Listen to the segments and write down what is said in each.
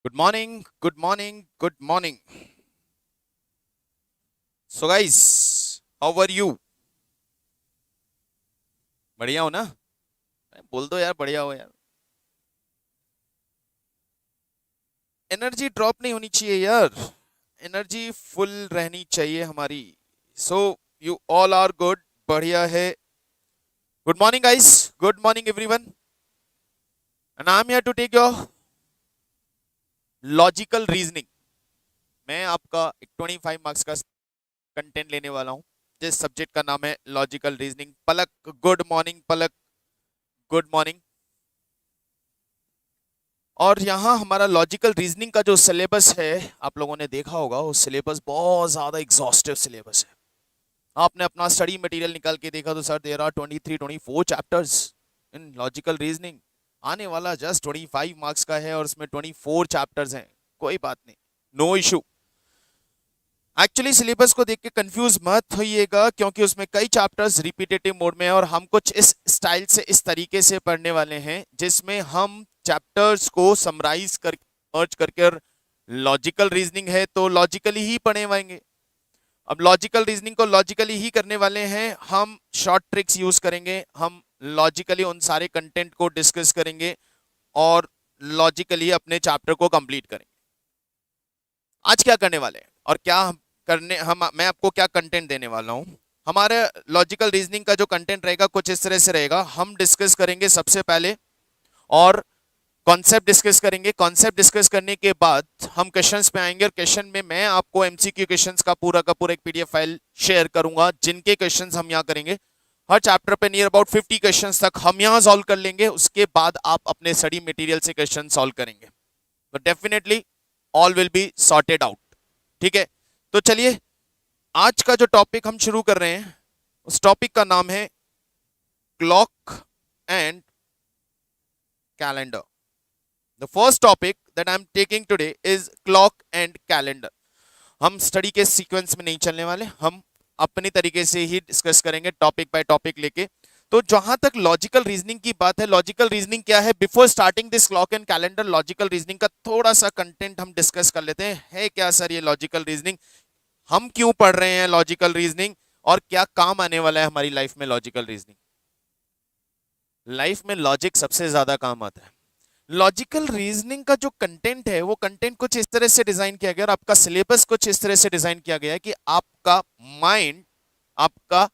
Good morning, good morning, good morning. So guys, how are you? बढ़िया हो ना? बोल दो यार बढ़िया हो यार. एनर्जी ड्रॉप नहीं होनी चाहिए यार. एनर्जी फुल रहनी चाहिए हमारी. So you all are good. बढ़िया है. Good morning guys. Good morning everyone. And I am here to take your logical reasoning. मैं आपका एक 25 मार्क्स का कंटेंट लेने वाला हूँ. जिस सब्जेक्ट का नाम है logical reasoning. Palak, good morning Palak. Good morning. और यहाँ हमारा लॉजिकल रीजनिंग का जो सिलेबस है, आप लोगों ने देखा होगा, वो सिलेबस बहुत ज़्यादा एग्जॉस्टिव सिलेबस है. आपने अपना स्टडी मटेरियल निकाल के देखा तो sir there are 23-24 chapters in logical reasoning. आने वाला जस्ट 25 मार्क्स का है और उसमें 24 चैप्टर्स हैं. कोई बात नहीं, नो इशू. एक्चुअली सिलेबस को देख के कंफ्यूज मत होइएगा, क्योंकि उसमें कई चैप्टर्स रिपीटेटिव मोड में है और हम कुछ इस स्टाइल से, इस तरीके से पढ़ने वाले हैं जिसमें हम चैप्टर्स को समराइज कर मर्ज करके, और लॉजिकल रीजनिंग है तो लॉजिकली ही पढ़े वाएंगे. अब लॉजिकल रीजनिंग को लॉजिकली ही करने वाले हैं हम. शॉर्ट ट्रिक्स यूज करेंगे हम. लॉजिकली उन सारे कंटेंट को डिस्कस करेंगे और लॉजिकली अपने चैप्टर को कंप्लीट करेंगे. आज क्या करने वाले हैं और क्या करने हम मैं आपको क्या कंटेंट देने वाला हूं. हमारे लॉजिकल रीजनिंग का जो कंटेंट रहेगा कुछ इस तरह से रहेगा. हम डिस्कस करेंगे सबसे पहले और कॉन्सेप्ट डिस्कस करेंगे. कॉन्सेप्ट डिस्कस करने के बाद हम क्वेश्चंस पे आएंगे और क्वेश्चन में मैं आपको एमसीक्यू क्वेश्चंस का पूरा एक पीडीएफ फाइल शेयर करूंगा, जिनके क्वेश्चंस हम यहाँ करेंगे. हर चैप्टर पे नियर अबाउट 50 क्वेश्चंस तक हम यहाँ सॉल्व कर लेंगे. उसके बाद आप अपने स्टडी मटेरियल से क्वेश्चन सॉल्व करेंगे. तो definitely all will be sorted out. ठीक है, तो चलिए आज का जो टॉपिक हम शुरू कर रहे हैं उस टॉपिक का नाम है clock and calendar. The first topic that I'm taking today is clock and calendar. हम स्टडी के सीक्वेंस में नहीं चलने वाले, हम अपनी तरीके से ही डिस्कस करेंगे टॉपिक बाय टॉपिक लेके. तो जहां तक लॉजिकल रीजनिंग की बात है, लॉजिकल रीजनिंग क्या है, before starting this clock and calendar, logical reasoning का थोड़ा सा कंटेंट हम डिस्कस कर लेते हैं. है क्या सर ये लॉजिकल रीजनिंग, हम क्यों पढ़ रहे हैं लॉजिकल रीजनिंग, और क्या काम आने वाला है हमारी लाइफ में लॉजिकल रीजनिंग. लाइफ में लॉजिक सबसे ज्यादा काम आता है. लॉजिकल रीजनिंग का जो कंटेंट है वो कंटेंट कुछ इस तरह से डिजाइन किया गया और आपका सिलेबस कुछ इस तरह से डिजाइन किया गया है कि आपका माइंड, आपका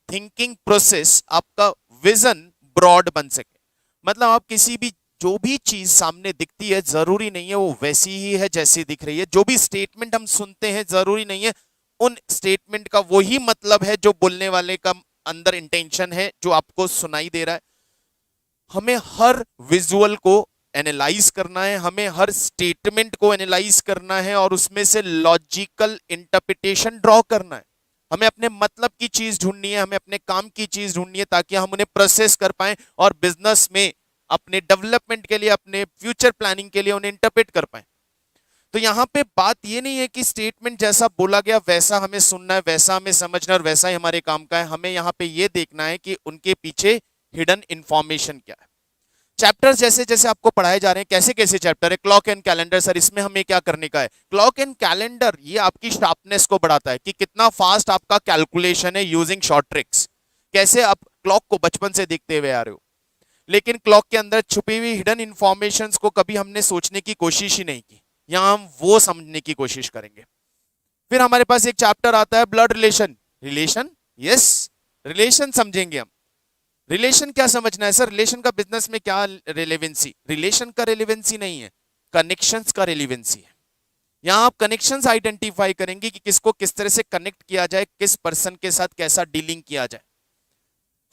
थिंकिंग प्रोसेस, आपका विजन ब्रॉड बन सके. मतलब आप किसी भी, जो भी चीज सामने दिखती है जरूरी नहीं है वो वैसी ही है जैसी दिख रही है. जो भी स्टेटमेंट हम सुनते हैं जरूरी नहीं है उन स्टेटमेंट का वही मतलब है जो बोलने वाले का अंदर इंटेंशन है, जो आपको सुनाई दे रहा है. हमें हर विजुअल को एनालाइज करना है, हमें हर स्टेटमेंट को एनालाइज करना है और उसमें से लॉजिकल इंटरप्रिटेशन ड्रॉ करना है. हमें अपने मतलब की चीज ढूंढनी है, हमें अपने काम की चीज ढूंढनी है ताकि हम उन्हें प्रोसेस कर पाए और बिजनेस में अपने डेवलपमेंट के लिए, अपने फ्यूचर प्लानिंग के लिए उन्हें इंटरप्रेट कर पाए. तो यहाँ पे बात ये नहीं है कि स्टेटमेंट जैसा बोला गया वैसा हमें सुनना है, वैसा हमें समझना है और वैसा ही हमारे काम का है. हमें यहाँ पे ये देखना है कि उनके पीछे हिडन इंफॉर्मेशन क्या है. चैप्टर्स जैसे जैसे आपको पढ़ाए जा रहे हैं, कैसे कैसे चैप्टर है. क्लॉक एंड कैलेंडर, सर इसमें हमें क्या करने का है. क्लॉक एंड कैलेंडर ये आपकी शार्पनेस को बढ़ाता है कि कितना फास्ट आपका कैलकुलेशन है यूजिंग शॉर्ट ट्रिक्स. कैसे आप क्लॉक को बचपन से देखते हुए आ रहे हो, लेकिन क्लॉक के अंदर छुपी हुई हिडन इंफॉर्मेशन को कभी हमने सोचने की कोशिश ही नहीं की. यहां हम वो समझने की कोशिश करेंगे. फिर हमारे पास एक चैप्टर आता है blood relation. Relation, yes, relation समझेंगे हम. रिलेशन क्या समझना है सर, रिलेशन का बिजनेस में क्या रिलेवेंसी. रिलेशन का रिलेवेंसी नहीं है, कनेक्शंस का रिलेवेंसी है. यहां आप कनेक्शंस आइडेंटिफाई करेंगे कि किसको किस तरह से कनेक्ट किया जाए, किस पर्सन के साथ कैसा डीलिंग किया जाए.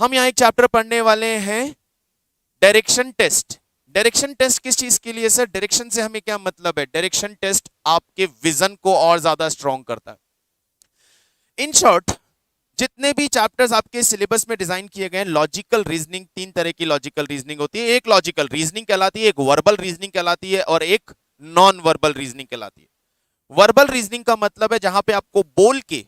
हम यहां एक चैप्टर पढ़ने वाले हैं डायरेक्शन टेस्ट. डायरेक्शन टेस्ट किस चीज के लिए सर, डायरेक्शन से हमें क्या मतलब है. डायरेक्शन टेस्ट आपके विजन को और ज्यादा स्ट्रॉन्ग करता है. इन शॉर्ट, जितने भी चैप्टर्स आपके सिलेबस में डिजाइन किए गए हैं, लॉजिकल रीजनिंग, तीन तरह की लॉजिकल रीजनिंग होती है. एक लॉजिकल रीजनिंग कहलाती है, एक वर्बल रीजनिंग कहलाती है और एक नॉन वर्बल रीजनिंग कहलाती है. वर्बल रीजनिंग का मतलब है जहां पे आपको बोल के,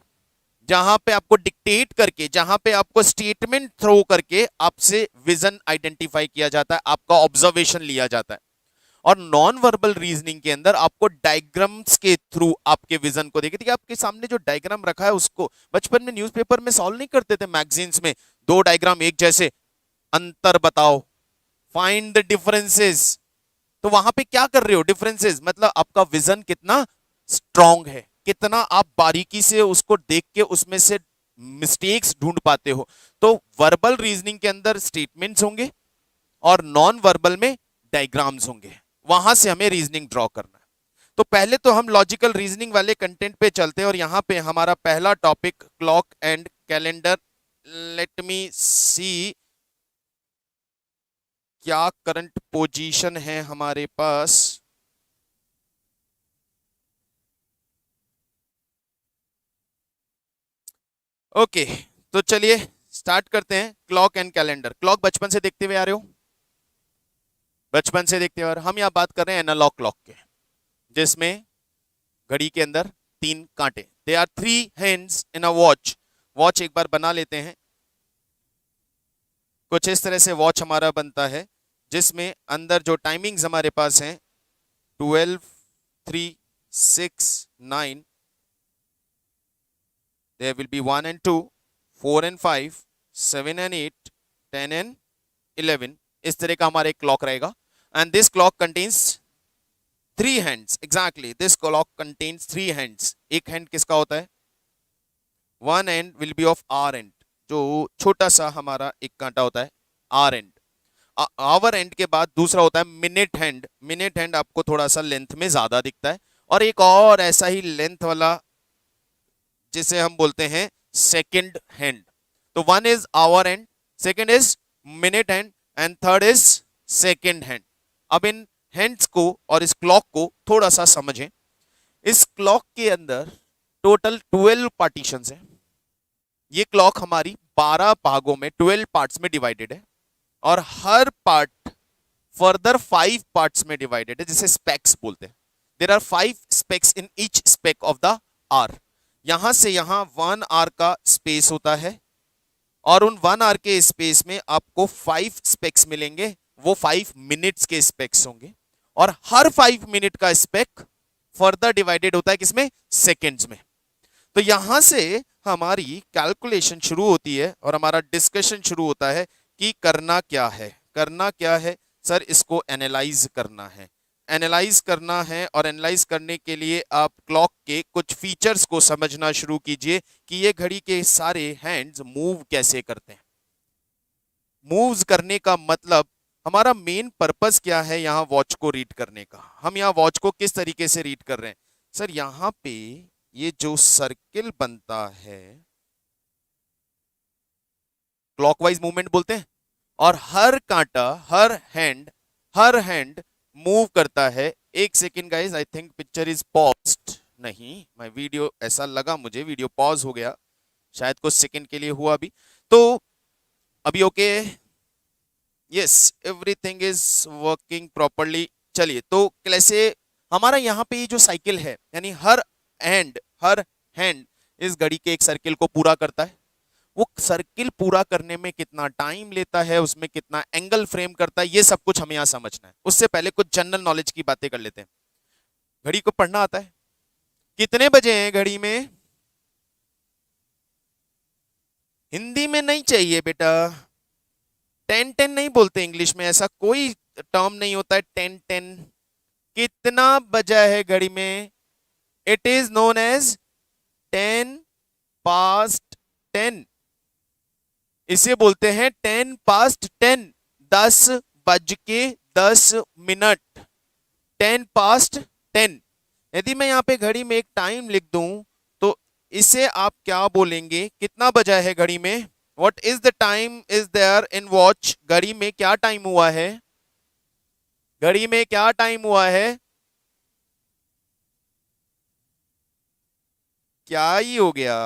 जहां पे आपको डिक्टेट करके, जहां पे आपको स्टेटमेंट थ्रो करके आपसे विजन आइडेंटिफाई किया जाता है, आपका ऑब्जर्वेशन लिया जाता है. और नॉन वर्बल रीजनिंग के अंदर आपको डायग्राम्स के थ्रू आपके विजन को देखिए, आपके सामने जो डायग्राम रखा है उसको बचपन में न्यूज़पेपर में सॉल्व नहीं करते थे, मैगजीन्स में दो डायग्राम एक जैसे, अंतर बताओ, फाइंड द डिफरेंसेस। तो वहां पे क्या कर रहे हो, डिफरेंसेस, मतलब आपका विजन कितना स्ट्रांग है, कितना आप बारीकी से उसको देख के उसमें से मिस्टेक्स ढूंढ पाते हो। तो वर्बल रीजनिंग के अंदर स्टेटमेंट्स होंगे और नॉन वर्बल में डायग्राम्स होंगे, वहां से हमें रीजनिंग ड्रॉ करना है। तो पहले तो हम लॉजिकल रीजनिंग वाले कंटेंट पे चलते हैं और यहां पे हमारा पहला topic clock and calendar. Let me see क्या करंट पोजीशन है हमारे पास। ओके, तो चलिए स्टार्ट करते हैं क्लॉक एंड कैलेंडर। क्लॉक बचपन से देखते हुए आ रहे हो, बचपन से देखते हुए, हम यहां बात कर रहे हैं एनालॉग क्लॉक के, जिसमें घड़ी के अंदर तीन कांटे, there are three hands in a watch. Watch एक बार बना लेते हैं, कुछ इस तरह से वॉच हमारा बनता है, जिसमें अंदर जो टाइमिंग्स हमारे पास हैं 12, 3, 6, 9, there will be 1 and 2, 4 and 5, 7 and 8, 10 and 11। इस तरह का हमारा एक क्लॉक रहेगा। And this clock contains three hands, exactly this clock contains three hands. एक हैंड किसका होता है, one hand will be of hour hand, जो छोटा सा हमारा एक कांटा होता है आर एंड। आवर एंड के बाद दूसरा होता है मिनट हैंड। मिनट हैंड आपको थोड़ा सा लेंथ में ज्यादा दिखता है, और एक और ऐसा ही लेंथ वाला जिसे हम बोलते हैं सेकंड हैंड। तो one is hour hand, second is minute hand, and third is second hand. अब इन हैंड्स को और इस क्लॉक को थोड़ा सा समझें। इस क्लॉक के अंदर टोटल 12 पार्टीशन है। ये क्लॉक हमारी 12 भागों में 12 पार्ट्स में डिवाइडेड है, और हर पार्ट फर्दर 5 पार्ट्स में डिवाइडेड है, जिसे स्पेक्स बोलते हैं। There are 5 specs in each spec of the hour. यहां से यहां 1 आर का स्पेस होता है, और उन 1 आर के स्पेस में आपको 5 स्पेक्स मिलेंगे, वो 5 मिनट्स के स्पेक्स होंगे। और हर 5 मिनट का स्पेक फर्दर डिवाइडेड होता है किसमें, सेकेंड्स में। तो यहां से हमारी कैलकुलेशन शुरू होती है और हमारा डिस्कशन शुरू होता है कि करना क्या है, करना क्या है सर, इसको एनालाइज करना है, एनालाइज करना है। और एनालाइज करने के लिए आप क्लॉक के कुछ फीचर्स को समझना शुरू कीजिए कि ये घड़ी के सारे हैंड्स मूव कैसे करते हैं। मूव्स करने का मतलब, हमारा मेन पर्पस क्या है यहाँ वॉच को रीड करने का, हम यहाँ वॉच को किस तरीके से रीड कर रहे हैं। सर यहाँ पे ये जो सर्किल बनता है क्लॉकवाइज मूवमेंट बोलते हैं, और हर कांटा, हर हैंड मूव करता है। एक second guys, I think picture is paused, नहीं माय वीडियो, ऐसा लगा मुझे वीडियो पॉज हो गया, शायद कुछ सेकंड के लिए हुआ अभी। तो अभी okay, yes everything is working properly. चलिए, तो कैसे हमारा यहाँ पे ये जो साइकिल है, यानी हर हैंड इस घड़ी के एक सर्किल को पूरा करता है। वो सर्किल पूरा करने में कितना टाइम लेता है, उसमें कितना एंगल फ्रेम करता है, ये सब कुछ हमें यहाँ समझना है। उससे पहले कुछ जनरल नॉलेज की बातें कर लेते हैं। घड़ी को पढ़ना आता है? कितने बजे हैं घड़ी में? हिंदी में नहीं चाहिए बेटा, 10-10 नहीं बोलते इंग्लिश में, ऐसा कोई टर्म नहीं होता है 10-10। कितना बजा है घड़ी में? It is known as 10 past 10। इसे बोलते हैं 10 past 10, 10 बज के 10 मिनट, 10 past 10। यदि मैं यहाँ पे घड़ी में एक टाइम लिख दूं तो इसे आप क्या बोलेंगे, कितना बजा है घड़ी में? What is the time is there in watch? घड़ी में क्या टाइम हुआ है? घड़ी में क्या टाइम हुआ है? क्या ही हो गया,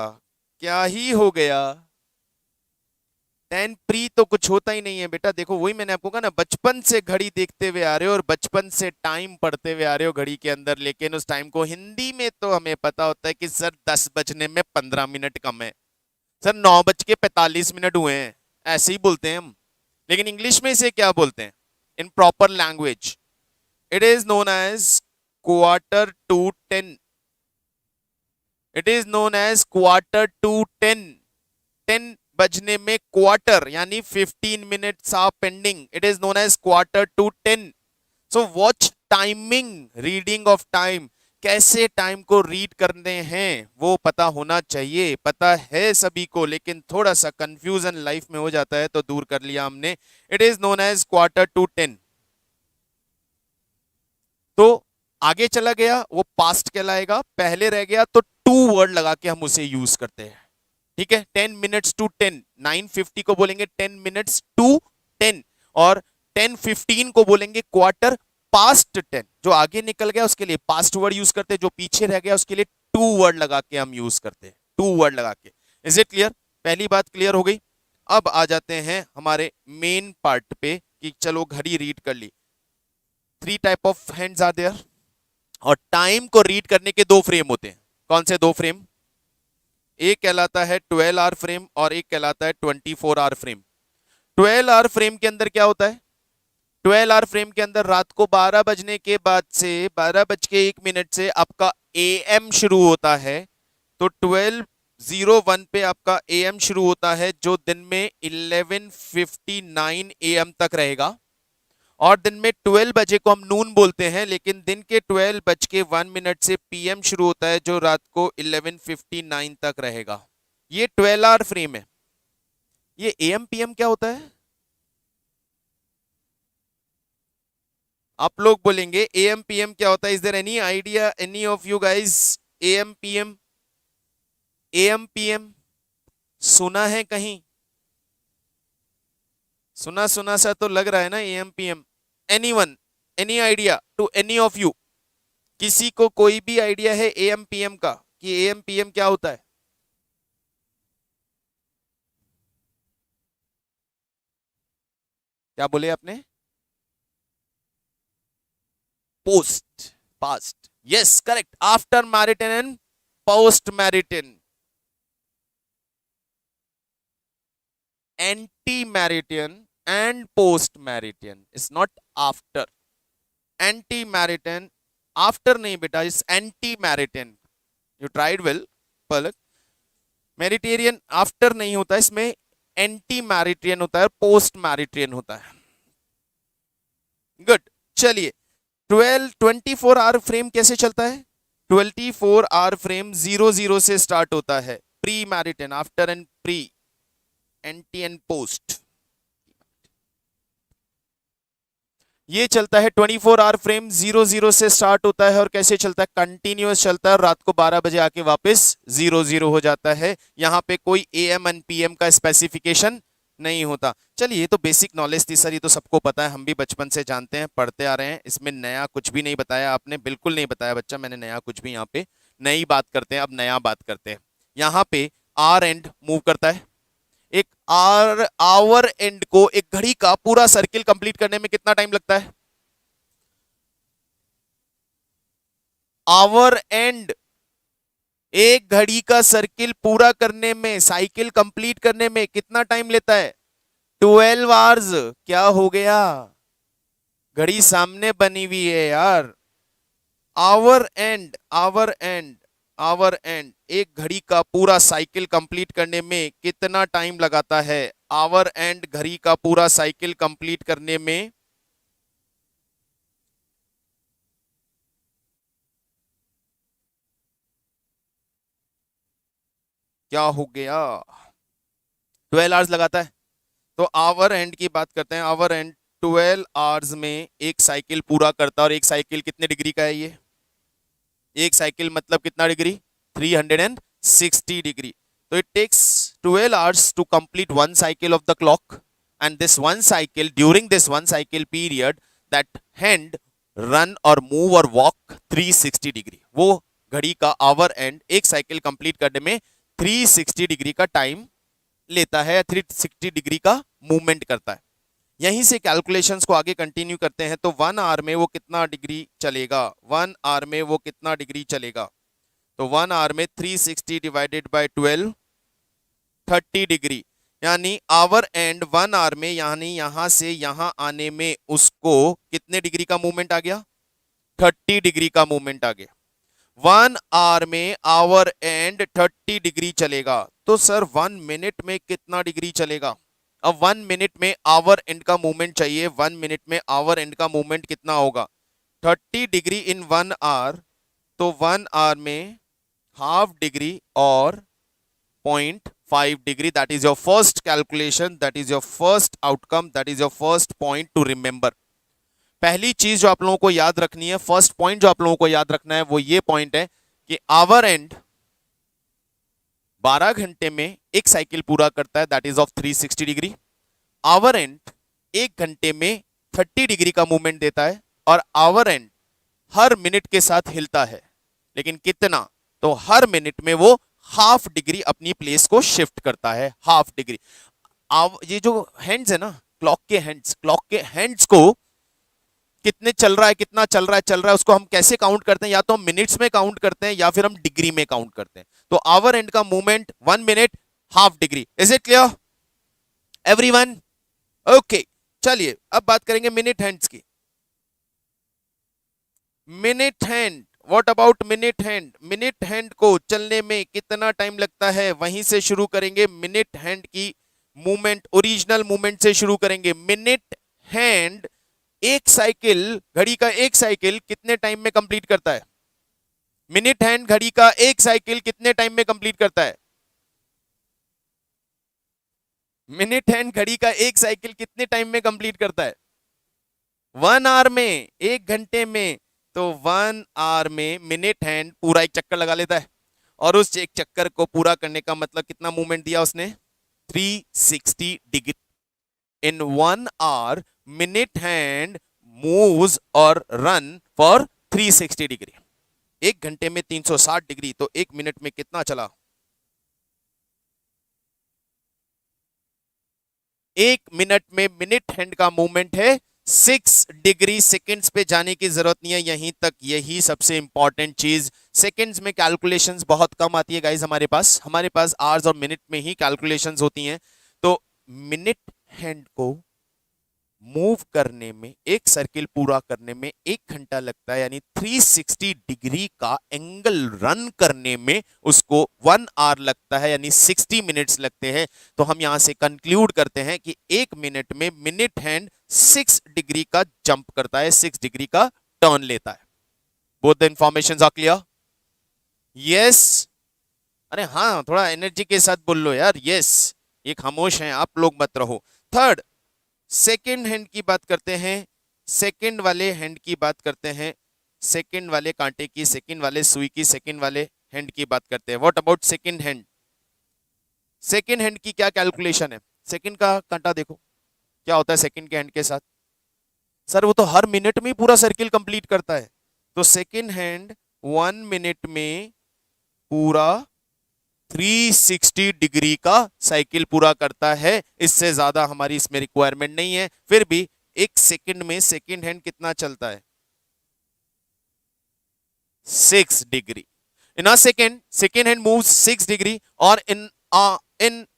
क्या ही हो गया। 10 प्री तो कुछ होता ही नहीं है बेटा। देखो वही मैंने आपको कहा ना, बचपन से घड़ी देखते हुए आ रहे हो और बचपन से टाइम पढ़ते हुए आ रहे हो घड़ी के अंदर, लेकिन उस टाइम को हिंदी में तो हमें पता होता है कि सर 10 बजने में 15 मिनट कम है, सर 9 बज के 45 मिनट हुए हैं, ऐसे ही बोलते हैं हम। लेकिन इंग्लिश में इसे क्या बोलते हैं in proper language? It is known as quarter to 10. It is known as quarter to 10. 10 बजने में क्वार्टर यानी 15 minutes are pending. It is known as quarter to 10. So watch timing, reading of time. कैसे time को read करने हैं वो पता होना चाहिए. पता है सभी को, लेकिन थोड़ा सा कंफ्यूजन लाइफ में हो जाता है, तो दूर कर लिया हमने. It is known as quarter to 10. तो आगे चला गया वो पास्ट कहलाएगा, पहले रह गया तो टू वर्ड लगा के हम उसे यूज करते हैं. ठीक है, 10 मिनट्स टू 10. 9:50 को बोलेंगे 10 मिनट्स टू 10, और 10:15 को बोलेंगे क्वार्टर पास्ट 10. जो आगे निकल गया उसके लिए पास्ट वर्ड यूज करते हैं, जो पीछे रह गया उसके लिए टू वर्ड लगा के हम यूज करते हैं. टू वर्ड लगा के. Is it clear? पहली बात क्लियर हो गई. अब आ जाते हैं हमारे मेन पार्ट पे कि चलो घड़ी रीड कर ली. 3 type of hands are there, और टाइम को रीड करने के 2 फ्रेम होते हैं. कौन से 2 फ्रेम? एक कहलाता है 12 आवर फ्रेम और एक कहलाता है 24 आवर फ्रेम. 12 आवर फ्रेम के अंदर क्या होता है? 12 आवर फ्रेम के अंदर रात को 12 बजने के बाद से 12:01 से आपका एएम शुरू होता है. तो 12:01 पे आपका एएम शुरू होता है, जो दिन में 11:59 एएम तक रहेगा. और दिन में 12 बजे को हम नून बोलते हैं, लेकिन दिन के 12:01 से पीएम शुरू होता है, जो रात को 11:59 तक रहेगा. ये 12 आवर फ्रेम है. ये एएम पीएम क्या होता है? आप लोग बोलेंगे एएम पीएम क्या होता है. Is there any idea, any of you guys? AM PM, AM PM सुना है कहीं? सुना सुना सा तो लग रहा है ना AM PM. Anyone, any idea to any of you? किसी को कोई भी आइडिया है एएम पीएम का कि एएम पीएम क्या होता है? क्या बोले आपने? Post, past. Yes, correct. After meridian and post meridian. Ante meridian and post maritan is not after. Anti maritan after नहीं बेटा, is anti maritan. You tried well, Palak. Meridian after नहीं होता, इसमें एंटी मैरिटेरियन होता है, पोस्ट मैरिटेरियन होता है. गुड. चलिए 24 आवर फ्रेम कैसे चलता है? 24 आवर फ्रेम 00 से स्टार्ट होता है. Pre meridian, after and pre, ante and post. ये चलता है 24 आवर फ्रेम 00 से स्टार्ट होता है, और कैसे चलता है? कंटिन्यूअस चलता है. रात को 12 बजे आके वापस 00 हो जाता है. यहाँ पे कोई एएम एंड पीएम का स्पेसिफिकेशन नहीं होता. चलिए, ये तो बेसिक नॉलेज थी सर, ये तो सबको पता है, हम भी बचपन से जानते हैं, पढ़ते आ रहे हैं. इसमें नया कुछ भी नहीं बताया आपने, बिल्कुल नहीं बताया बच्चा, मैंने नया कुछ भी. यहाँ पे नई बात करते हैं. अब नया बात करते हैं. यहाँ पे आर एंड मूव करता है. एक आवर एंड को, एक घड़ी का पूरा सर्किल कंप्लीट करने में कितना टाइम लगता है? आवर एंड, एक घड़ी का सर्किल पूरा करने में, साइकिल कंप्लीट करने में कितना टाइम लेता है? 12 आवर्स. क्या हो गया? घड़ी सामने बनी हुई है यार. Our and, our and, our and, एक घड़ी का पूरा साइकिल कंप्लीट करने में कितना टाइम लगाता है? आवर एंड घड़ी का पूरा साइकिल कंप्लीट करने में क्या हो गया? 12 आवर्स लगाता है. तो आवर एंड की बात करते हैं. आवर एंड 12 आवर्स में एक साइकिल पूरा करता है, और एक साइकिल कितने डिग्री का है? ये एक साइकिल मतलब कितना डिग्री? 360 डिग्री. तो it takes 12 hours to complete one cycle of the clock, and this one cycle, during this one cycle period, that hand run or move or walk 360 degree. वो घड़ी का आवर एंड एक cycle complete करने में 360 degree का time लेता है, 360 degree का मूवमेंट करता है. यहीं से कैलकुलेशंस को आगे कंटिन्यू करते हैं. तो 1 आवर में वो कितना डिग्री चलेगा? 1 आवर में वो कितना डिग्री चलेगा? तो 1 आवर में 360 डिवाइडेड बाय 12, 30 डिग्री. यानी आवर एंड 1 आवर में, यानी यहां से यहां आने में उसको कितने डिग्री का मूवमेंट आ गया? 30 डिग्री का मूवमेंट आ गया। 1 आवर में आवर एंड 30 डिग्री चलेगा, तो सर 1 मिनट में कितना डिग्री चलेगा? अब 1 मिनट में आवर एंड का मूवमेंट चाहिए, 1 मिनट में आवर एंड का मूवमेंट कितना होगा? 30 डिग्री इन 1 आवर, तो 1 आवर में हाफ डिग्री और 0.5 degree. That is your first calculation, that is your first outcome, that is your first point two remember. पहली चीज जो आप लोगों को याद रखनी है, फर्स्ट पॉइंट जो आप लोगों को याद रखना है वो ये पॉइंट है कि आवर एंड 12 घंटे में एक साइकिल पूरा करता है, that is of 360 degree. Our and 1 घंटे में 30 डिग्री का मूवमेंट देता है, और आवर एंड हर मिनट के साथ हिलता है, लेकिन कितना? तो हर मिनट में वो हाफ डिग्री अपनी प्लेस को शिफ्ट करता है, हाफ डिग्री। ये जो हैंड्स है ना, क्लॉक के हैंड्स को कितने चल रहा है, कितना चल रहा है, उसको हम कैसे काउंट करते हैं? या तो हम मिनट्स में काउंट करते हैं या फिर हम डिग्री में काउंट करते हैं। तो आवर एंड का movement 1 minute half degree. Is it clear everyone? Okay, चलिए अब बात करेंगे मिनट हैंड्स की। Minute hand, what about minute hand? Minute hand को चलने में कितना टाइम लगता है, वहीं से शुरू करेंगे। मिनट हैंड की मूवमेंट ओरिजिनल मूवमेंट से शुरू करेंगे। मिनट हैंड एक साइकिल, घड़ी का एक साइकिल कितने टाइम में कंप्लीट करता है? मिनट हैंड घड़ी का एक साइकिल कितने टाइम में कंप्लीट करता है? मिनट हैंड घड़ी का एक साइकिल कितने टाइम में कंप्लीट करता है? 1 आवर में, 1 घंटे में। तो 1 आवर में मिनट हैंड पूरा एक चक्कर लगा लेता है, और उस एक चक्कर को पूरा करने का मतलब कितना मूवमेंट दिया उसने? 360 degree. In 1 our minute hand moves और रन फॉर 360 डिग्री। 1 घंटे में 360 डिग्री, तो 1 मिनट में कितना चला? 1 मिनट में मिनट हैंड का मूवमेंट है 6 डिग्री। सेकेंड्स पे जाने की जरूरत नहीं है, यहीं तक, यही सबसे इंपॉर्टेंट चीज। सेकेंड्स में कैलकुलेशंस बहुत कम आती है गाइज हमारे पास आवर्स और मिनट में ही कैलकुलेशंस होती हैं। तो मिनट हैंड को मूव करने में, एक सर्किल पूरा करने में 1 घंटा लगता है, यानी 360 डिग्री का एंगल रन करने में उसको 1 आवर लगता है, यानी 60 मिनट्स लगते हैं। तो हम यहां से कंक्लूड करते हैं कि 1 मिनट में मिनट हैंड 6 डिग्री का जंप करता है, 6 डिग्री का टर्न लेता है। Both the information are clear? Yes? अरे हाँ, थोड़ा एनर्जी के साथ बोल लो यार। यस, ये खामोश हैं आप लोग, मत रहो। थर्ड, सेकेंड हैंड की बात करते हैं, सेकेंड वाले हैंड की बात करते हैं, सेकेंड वाले कांटे की, सेकेंड वाले सुई की, सेकेंड वाले हैंड की बात करते हैं। What about second hand? Second hand की क्या कैलकुलेशन है? सेकेंड का कांटा देखो क्या होता है सेकेंड के हैंड के साथ। सर वो तो हर मिनट में ही पूरा सर्किल कंप्लीट करता है। तो सेकेंड हैंड 1 मिनट में पूरा 360 डिग्री का साइकिल पूरा करता है। इससे ज्यादा हमारी इसमें रिक्वायरमेंट नहीं है। फिर भी 1 सेकंड में सेकेंड हैंड कितना चलता है? 6 degree. In a second, second hand moves 6 degree, और इन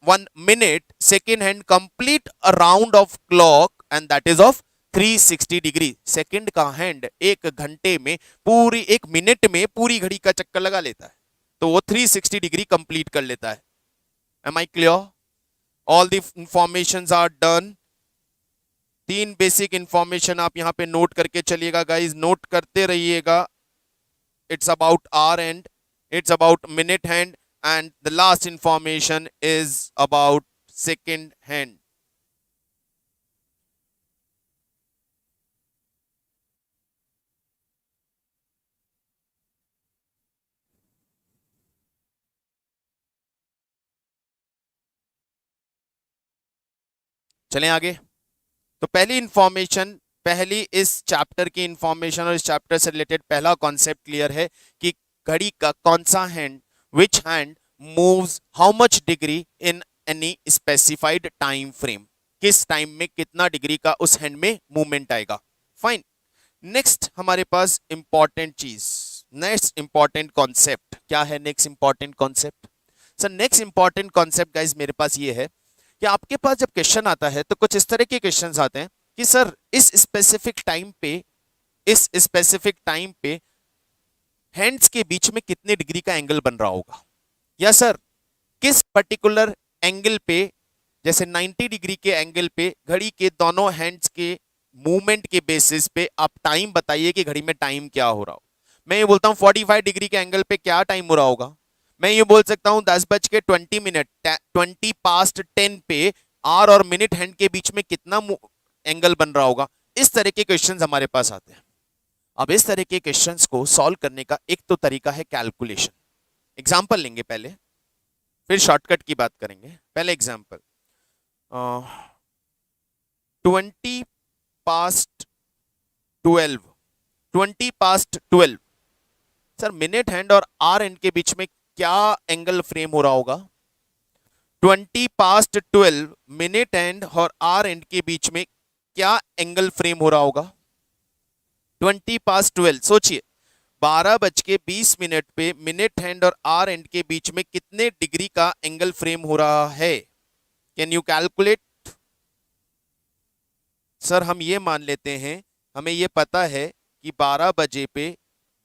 1 minute second hand complete a round of clock, and that is of 360 degree. Second का हैंड 1 घंटे में, पूरी 1 मिनट में पूरी घड़ी का चक्कर लगा लेता है, तो वो 360 डिग्री कंप्लीट कर लेता है। Am I clear? All the informations are done. 3 basic information आप यहां पे नोट करके चलिएगा गाइस, नोट करते रहिएगा। It's about our and, it's about minute hand, and the last information is about second hand. चलें आगे। तो पहली इंफॉर्मेशन, पहली इस चैप्टर की इंफॉर्मेशन और इस चैप्टर से रिलेटेड पहला कॉन्सेप्ट क्लियर है कि घड़ी का कौन सा hand, which hand moves how much degree in any specified time frame, किस टाइम में कितना डिग्री का उस हैंड में मूवमेंट आएगा। फाइन। नेक्स्ट हमारे पास इंपॉर्टेंट चीज, नेक्स्ट इंपॉर्टेंट कॉन्सेप्ट क्या है? Next important concept, sir next important concept guys मेरे पास ये है कि आपके पास जब क्वेश्चन आता है तो कुछ इस तरह के क्वेश्चंस आते हैं कि सर इस स्पेसिफिक टाइम पे इस स्पेसिफिक टाइम पे हैंड्स के बीच में कितने डिग्री का एंगल बन रहा होगा, या सर किस पर्टिकुलर एंगल पे, जैसे 90 डिग्री के एंगल पे घड़ी के दोनों हैंड्स के मूवमेंट के बेसिस पे आप टाइम बताइए कि घड़ी में टाइम क्या हो रहा हो। मैं ये बोलता हूँ 45 डिग्री के एंगल पे क्या टाइम हो रहा होगा। मैं ये बोल सकता हूँ 10:20 20:10 पे आर और मिनट हैंड के बीच में कितना एंगल बन रहा होगा। इस तरह के क्वेश्चंस हमारे पास आते हैं। अब इस तरह के क्वेश्चंस को सॉल्व करने का एक तो तरीका है कैलकुलेशन। एग्जाम्पल लेंगे पहले, फिर शॉर्टकट की बात करेंगे। पहले एग्जाम्पल, 20:12, 20:12 सर मिनट हैंड और आर हैंड के बीच में क्या एंगल फ्रेम हो रहा होगा। 20:12 मिनट हैंड और आर हैंड के बीच में क्या एंगल फ्रेम हो रहा होगा। 20:12 सोचिए 12:20 पे मिनट हैंड और आर हैंड के बीच में कितने डिग्री का एंगल फ्रेम हो रहा है। Can you calculate. सर हम ये मान लेते हैं, हमें ये पता है कि 12 बजे पे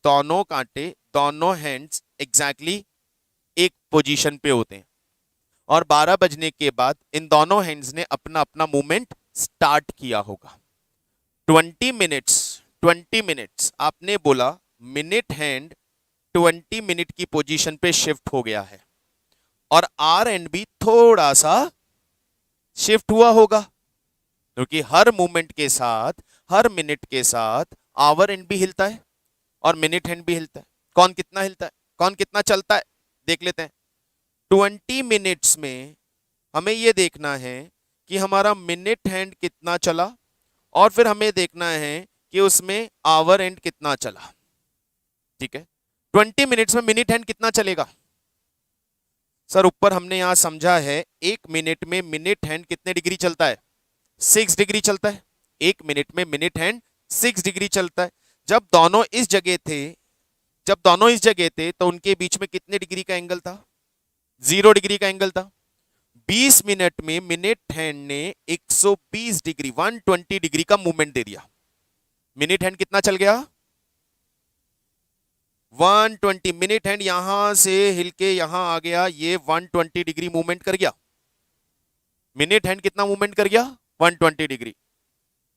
दोनों कांटे, दोनों हैंड्स एग्जैक्टली एक पोजीशन पे होते हैं और 12 बजने के बाद इन दोनों हैंड्स ने अपना अपना मूवमेंट स्टार्ट किया होगा। 20 मिनट्स आपने बोला मिनट हैंड 20 मिनट की पोजीशन पे शिफ्ट हो गया है और आर एंड भी थोड़ा सा शिफ्ट हुआ होगा, क्योंकि हर मूवमेंट के साथ, हर मिनट के साथ आवर एंड भी हिलता है और मिनट हैंड भी हिलता है। कौन कितना हिलता है, कौन कितना चलता है, देख लेते हैं। 20 मिनट्स में हमें यह देखना है कि हमारा मिनट हैंड कितना चला और फिर हमें देखना है कि उसमें आवर एंड कितना चला। ठीक है, 20 मिनट्स में मिनट हैंड कितना चलेगा। सर ऊपर हमने यहां समझा है 1 मिनट में मिनट हैंड कितने डिग्री चलता है, 6 डिग्री चलता है। 1 मिनट में मिनट हैंड 6 डिग्री चलता है। जब दोनों इस जगह थे तो उनके बीच में कितने डिग्री का एंगल था, 0 डिग्री का एंगल था। 20 मिनट में मिनट हैंड ने 120 डिग्री 120 डिग्री का मूवमेंट दे दिया। मिनट हैंड कितना चल गया, 120। मिनट हैंड यहां से हिल के यहां आ गया, ये 120 डिग्री मूवमेंट कर गया। मिनट हैंड कितना मूवमेंट कर गया, 120 डिग्री।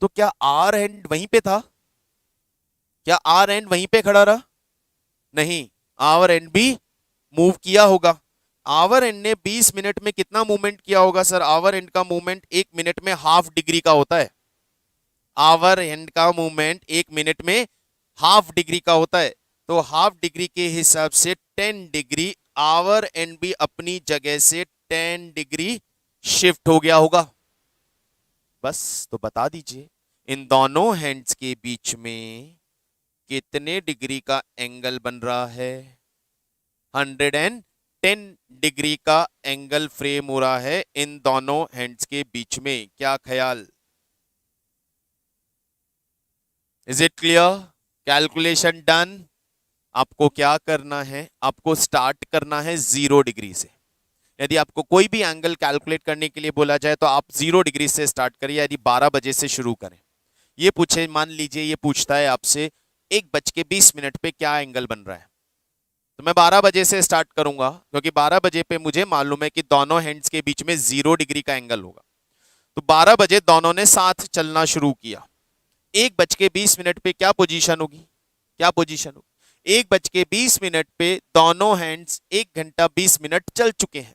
तो क्या आर हैंड वहीं पे था, क्या आर हैंड वहीं पे खड़ा रहा, नहीं, आवर एंड भी मूव किया होगा। आवर एंड ने 20 मिनट में कितना मूवमेंट किया होगा। सर आवर एंड का मूवमेंट 1 मिनट में हाफ डिग्री का होता है। आवर एंड का मूवमेंट 1 मिनट में हाफ डिग्री का होता है, तो हाफ डिग्री के हिसाब से 10 डिग्री आवर एंड भी अपनी जगह से 10 डिग्री शिफ्ट हो गया होगा। बस तो बता दीजिए इन दोनों हैंड्स के बीच में कितने डिग्री का एंगल बन रहा है। 110 डिग्री का एंगल फ्रेम हो रहा है इन दोनों हैंड्स के बीच में। क्या ख्याल, is it clear. Calculation done. आपको क्या करना है, आपको स्टार्ट करना है 0 डिग्री से। यदि आपको कोई भी एंगल कैलकुलेट करने के लिए बोला जाए तो आप 0 डिग्री से स्टार्ट करिए। यदि 12 बजे से शुरू करें, ये पूछे, मान लीजिए ये पूछता है आपसे 1:20 पे क्या एंगल बन रहा है, तो मैं 12 बजे से स्टार्ट करूंगा, क्योंकि 12 बजे पे मुझे मालूम है कि दोनों हैंड्स के बीच में 0 डिग्री का एंगल होगा। तो 12 बजे दोनों ने साथ चलना शुरू किया। 1:20 पे क्या पोजीशन होगी, क्या पोजीशन होगी। 1:20 पे दोनों हैंड्स 1 घंटा 20 मिनट चल चुके हैं।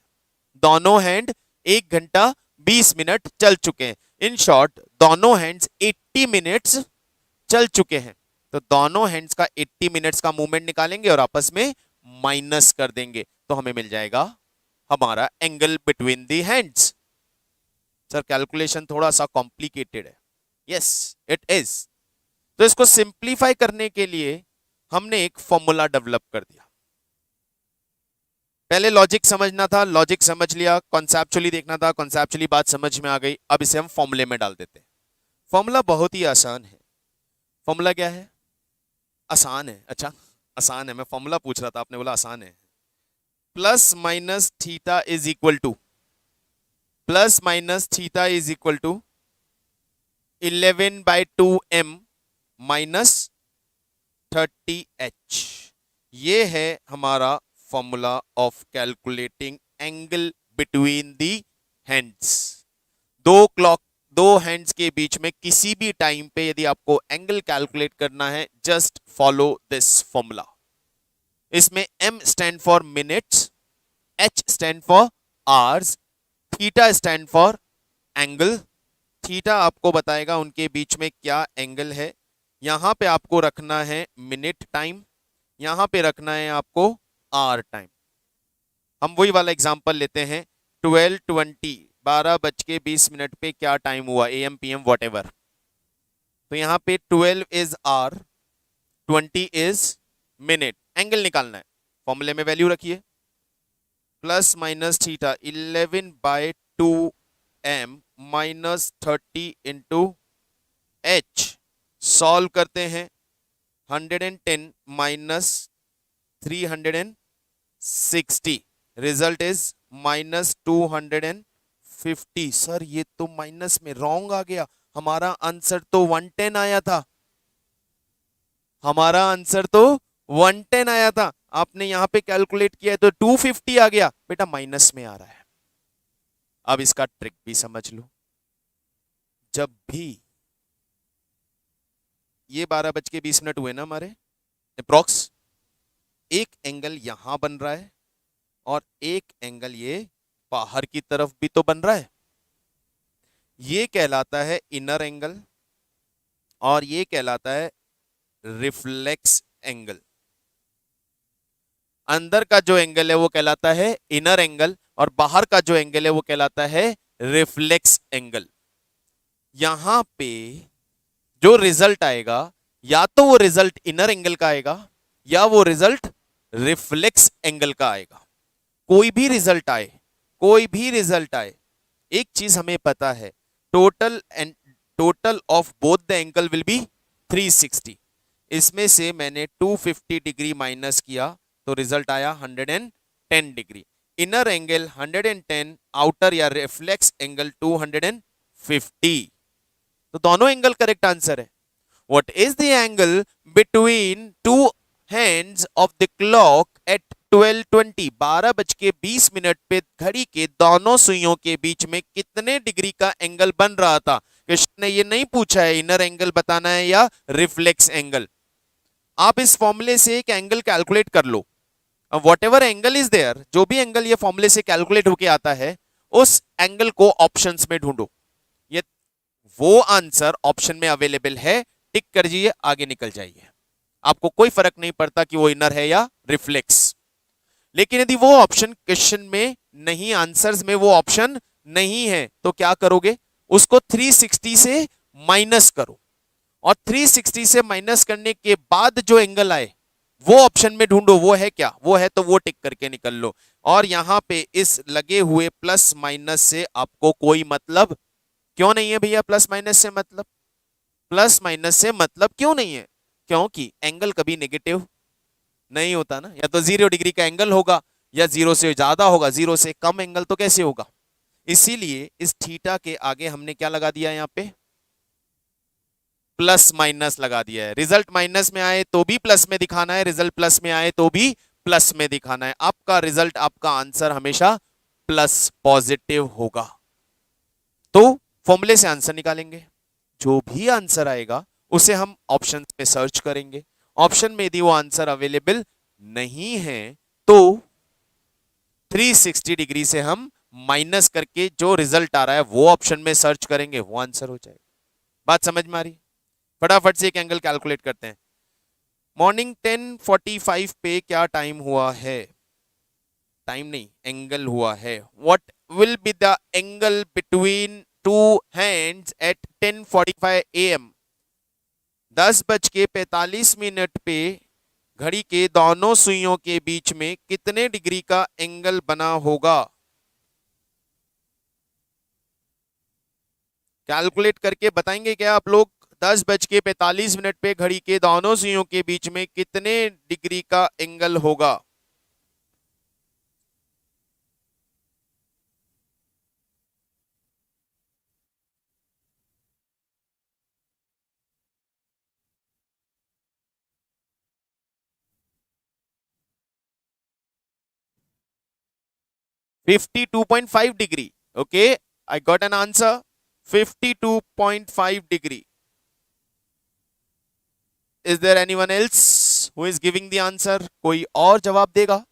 दोनों हैंड 1 घंटा 20 मिनट चल चुके हैं। इन शॉर्ट दोनों हैंड्स 80 मिनट्स चल चुके हैं। तो दोनों हैंड्स का 80 मिनट्स का मूवमेंट निकालेंगे और आपस में माइनस कर देंगे, तो हमें मिल जाएगा हमारा angle between the hands. Sir calculation थोड़ा सा कॉम्प्लिकेटेड है, यस इट इज। तो इसको सिंप्लीफाई करने के लिए हमने एक फॉर्मूला डेवलप कर दिया। पहले लॉजिक समझना था, लॉजिक समझ लिया। कॉन्सेप्चुअली देखना था, कॉन्सेप्चुअली बात समझ में आ गई। अब इसे हम फॉर्मूले में डाल देते हैं। फॉर्मूला बहुत ही आसान है। फॉर्मूला क्या है, आसान है। अच्छा आसान है, मैं फॉर्मूला पूछ रहा था, आपने बोला आसान है। Plus minus theta is equal to, plus minus theta is equal to 11/2m minus 30h। ये है हमारा formula of calculating angle between the hands. दो हैंड्स के बीच में किसी भी टाइम पे यदि आपको एंगल कैलकुलेट करना है, जस्ट फॉलो दिस फॉर्मूला। इसमें M stand for minutes, H stand for hours, theta stand for angle. Theta आपको बताएगा उनके बीच में क्या एंगल है। यहां पे आपको रखना है मिनट टाइम, यहां पे रखना है आपको आवर टाइम। हम वही वाला एग्जांपल लेते हैं, 12:20, 12:20 पे क्या टाइम हुआ, AM PM वॉट। तो यहां पे 12 is hour, 20 is minute. Angle निकालना है, फॉर्मूले में वैल्यू रखिए, plus minus theta 11/2m minus 30 into h। Solve करते हैं, 110 minus 360, result is minus 250। Sir ये तो माइनस में रॉन्ग आ गया, हमारा आंसर तो 110 आया था, हमारा आंसर तो 110 आया था। आपने यहां पे कैलकुलेट किया है तो 250 आ गया, बेटा माइनस में आ रहा है। अब इसका ट्रिक भी समझ लो। जब भी ये 12:20 हुए ना हमारे अप्रोक्स, एक एंगल यहां बन रहा है और एक एंगल ये बाहर की तरफ भी तो बन रहा है, ये कहलाता है इनर एंगल और ये कहलाता है रिफ्लेक्स एंगल। अंदर का जो एंगल है वो कहलाता है इनर एंगल और बाहर का जो एंगल है वो कहलाता है रिफ्लेक्स एंगल। यहां पे जो रिजल्ट आएगा, या तो वो रिजल्ट इनर एंगल का आएगा या वो रिजल्ट रिफ्लेक्स एंगल का आएगा। कोई भी रिजल्ट आए, कोई भी रिजल्ट आए, एक चीज हमें पता है, total of both the angle will be 360। इसमें से मैंने 250 डिग्री माइनस किया तो रिजल्ट आया 110 डिग्री। इनर एंगल 110, आउटर या रिफ्लेक्स एंगल 250। तो दोनों एंगल करेक्ट आंसर है। What is the angle between two hands of the clock at 12:20, 12:20 पे घड़ी के दोनों सुइयों के बीच में कितने डिग्री का एंगल बन रहा था। क्वेश्चन ने ये नहीं पूछा है इनर एंगल बताना है या रिफ्लेक्स एंगल। आप इस फॉर्मूले से एक एंगल कैलकुलेट कर लो, whatever angle is there, जो भी एंगल ये फॉर्मूले से कैलकुलेट होके आता है, उस एंगल को ऑप्शंस में ढूंढो। ये वो आंसर ऑप्शन में अवेलेबल है, टिक कर दीजिए, आगे निकल जाइए। आपको कोई फर्क नहीं पड़ता कि वो इनर है या रिफ्लेक्स। लेकिन यदि वो ऑप्शन क्वेश्चन में नहीं, आंसर्स में वो ऑप्शन नहीं है, तो क्या करोगे, उसको 360 से माइनस करो और 360 से माइनस करने के बाद जो एंगल आए वो ऑप्शन में ढूंढो, वो है क्या, वो है तो वो टिक करके निकल लो। और यहां पे इस लगे हुए प्लस माइनस से आपको कोई मतलब क्यों नहीं है भैया? प्लस माइनस से मतलब, प्लस माइनस से मतलब क्यों नहीं है? क्योंकि एंगल कभी नेगेटिव नहीं होता ना, या तो 0 डिग्री का एंगल होगा या 0 से ज्यादा होगा, 0 से कम एंगल तो कैसे होगा। इसीलिए इस थीटा के आगे हमने क्या लगा दिया, यहां पे प्लस माइनस लगा दिया है। रिजल्ट माइनस में आए तो भी प्लस में दिखाना है, रिजल्ट प्लस में आए तो भी प्लस में दिखाना है। आपका रिजल्ट, आपका आंसर हमेशा प्लस पॉजिटिव होगा। तो फॉर्मूले से आंसर निकालेंगे, जो भी आंसर आएगा उसे हम ऑप्शन में सर्च करेंगे। ऑप्शन में यदि वो आंसर अवेलेबल नहीं है तो 360 डिग्री से हम माइनस करके जो रिजल्ट आ रहा है वो ऑप्शन में सर्च करेंगे, वो आंसर हो जाएगा। बात समझ में आ रही? फटाफट से एक एंगल कैलकुलेट करते हैं। मॉर्निंग 10:45 पे क्या टाइम हुआ है? टाइम नहीं, एंगल हुआ है। What will be the angle between two hands eight 10:45 AM? 10:45 पे घड़ी के दोनों सुइयों के बीच में कितने डिग्री का एंगल बना होगा? कैलकुलेट करके बताएंगे क्या आप लोग? 10:45 पे घड़ी के दोनों सुइयों के बीच में कितने डिग्री का एंगल होगा? 52.5 degree. Okay, I got an answer. 52.5 degree. Is there anyone else who is giving the answer? कोई और जवाब देगा?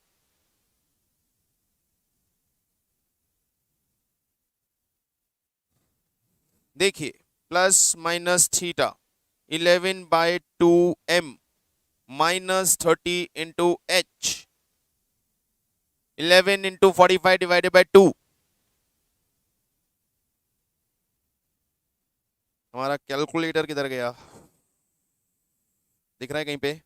देखिए, plus minus theta 11/2m minus 30 into H 11 into 45 divided by 2. हमारा कैलकुलेटर किधर गया? दिख रहा है कहीं पे?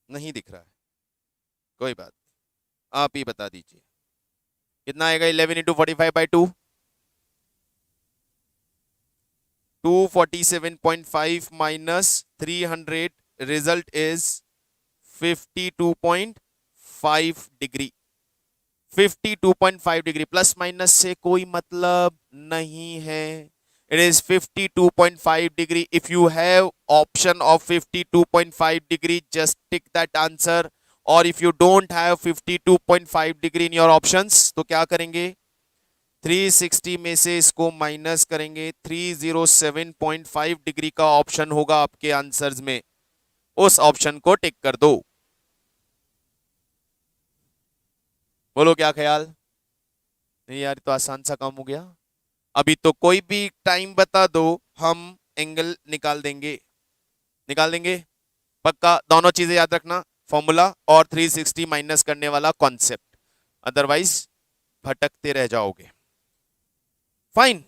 नहीं दिख रहा है, कोई बात, आप ही बता दीजिए कितना आएगा. 11 into 45/2 247.5 minus 300 result is 52.5 degree. 52.5 degree plus minus से कोई मतलब नहीं है. It is 52.5 degree. If you have option of 52.5 degree, just tick that answer. Or if you don't have 52.5 degree in your options, तो क्या करेंगे? 360 में से इसको माइनस करेंगे. 307.5 डिग्री का ऑप्शन होगा आपके आंसर्स में. उस ऑप्शन को टिक कर दो. बोलो क्या ख्याल? नहीं यार, तो आसान सा काम हो गया. अभी तो कोई भी टाइम बता दो, हम एंगल निकाल देंगे. निकाल देंगे पक्का. दोनों चीजें याद रखना, फॉर्मूला और 360 माइनस करने वाला कॉन्सेप्ट, अदरवाइज भटकते रह जाओगे. फाइन,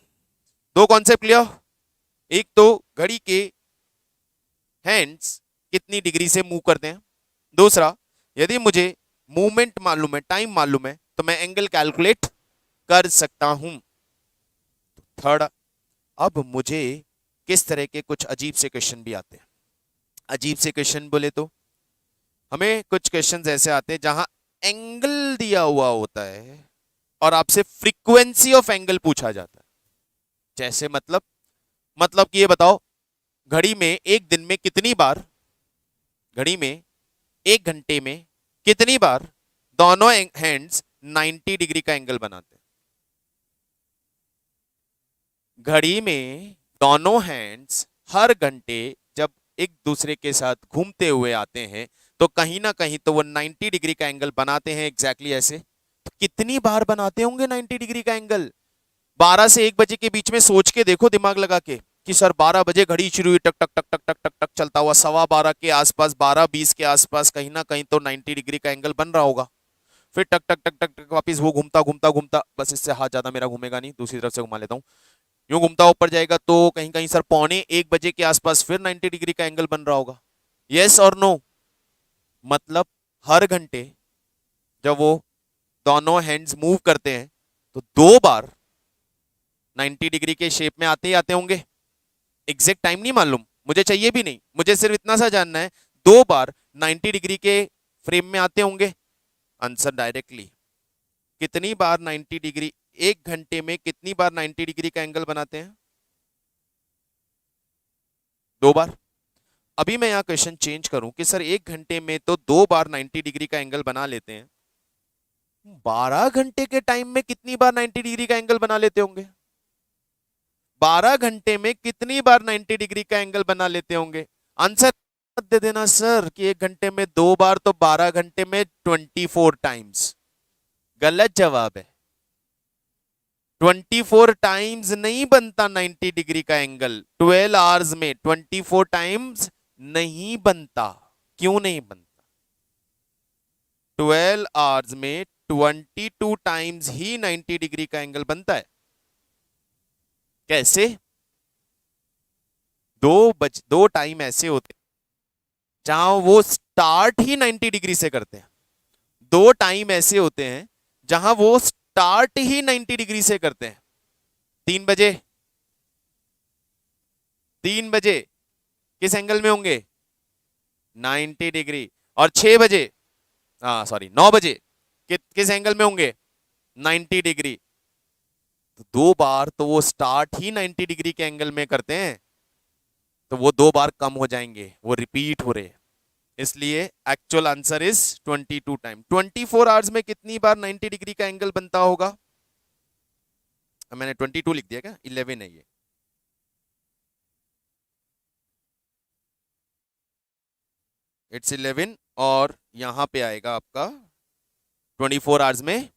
दो कॉन्सेप्ट क्लियर. एक तो घड़ी के हैंड्स कितनी डिग्री से मूव करते हैं. दूसरा, यदि मुझे मूवमेंट मालूम है, टाइम मालूम है, तो मैं एंगल कैलकुलेट कर सकता हूं. थर्ड, अब मुझे किस तरह के कुछ अजीब से क्वेश्चन भी आते हैं. अजीब से क्वेश्चन बोले तो हमें कुछ क्वेश्चन ऐसे आते हैं जहां एंगल दिया हुआ होता है और आपसे फ्रीक्वेंसी ऑफ एंगल पूछा जाता है. जैसे मतलब कि ये बताओ, घड़ी में एक दिन में कितनी बार, घड़ी में एक घंटे में कितनी बार दोनों हैंड्स 90 डिग्री का एंगल बनाते हैं. घड़ी में दोनों हैंड्स हर घंटे जब एक दूसरे के साथ घूमते हुए आते हैं तो कहीं ना कहीं तो वो 90 डिग्री का एंगल बनाते हैं. एग्जैक्टली ऐसे. तो कितनी बार बनाते होंगे 90 डिग्री का एंगल? 12 से 1 बजे के बीच में सोच के देखो, दिमाग लगा के, कि सर 12 बजे घड़ी शुरू हुई, टक टक टक टक टक टक टक चलता हुआ 12:15 के आसपास, 12:20 के आसपास कहीं ना कहीं तो 90 डिग्री का एंगल बन रहा होगा. फिर टक टक टक टक टक वापिस वो घूमता घूमता घूमता, बस इससे हाथ ज्यादा मेरा घूमेगा नहीं, दूसरी तरफ से घुमा लेता हूं, यूं घूमता ऊपर जाएगा तो कहीं कहीं सर 12:45 के आसपास फिर 90 डिग्री का एंगल बन रहा होगा. यस और नो? मतलब हर घंटे जब वो दोनों हैंड्स मूव करते हैं तो 2 बार 90 डिग्री के शेप में आते ही आते होंगे. एग्जैक्ट टाइम नहीं मालूम, मुझे चाहिए भी नहीं, मुझे सिर्फ इतना सा जानना है, 2 बार 90 डिग्री के फ्रेम में आते होंगे. आंसर डायरेक्टली, कितनी बार 90 डिग्री, एक घंटे में कितनी बार 90 डिग्री का एंगल बनाते हैं? 2 बार. अभी मैं यहां क्वेश्चन चेंज करूं कि सर एक घंटे में तो 2 बार 90 डिग्री का एंगल बना लेते हैं, 12 घंटे के टाइम में कितनी बार 90 डिग्री का एंगल बना लेते होंगे? 12 घंटे में कितनी बार 90 डिग्री का एंगल बना लेते होंगे? आंसर मत दे देना सर कि एक घंटे में 2 बार, तो 12 घंटे में 24 टाइम्स. गलत जवाब है. 24 टाइम्स नहीं बनता 90 डिग्री का एंगल. 12 आवर्स में 24 टाइम्स नहीं बनता. क्यों नहीं बनता? 12 आवर्स में 22 टाइम्स ही 90 डिग्री का एंगल बनता है. कैसे? दो टाइम ऐसे होते हैं जहां वो स्टार्ट ही 90 डिग्री से करते हैं. 2 टाइम ऐसे होते हैं जहां वो स्टार्ट ही 90 डिग्री से करते हैं. 3 बजे, 3 बजे किस एंगल में होंगे? 90 डिग्री. और 6 बजे, हाँ सॉरी 9 बजे किस एंगल में होंगे? 90 डिग्री. तो 2 बार तो वो स्टार्ट ही 90 डिग्री के एंगल में करते हैं, तो वो 2 बार कम हो जाएंगे, वो रिपीट हो रहे. इसलिए actual answer is 22 time. 24 hours में कितनी बार 90 डिग्री का एंगल बनता होगा? मैंने 22 लिख दिया क्या? 11 है ये। इट्स 11 और यहां पे आएगा आपका 24 आवर्स में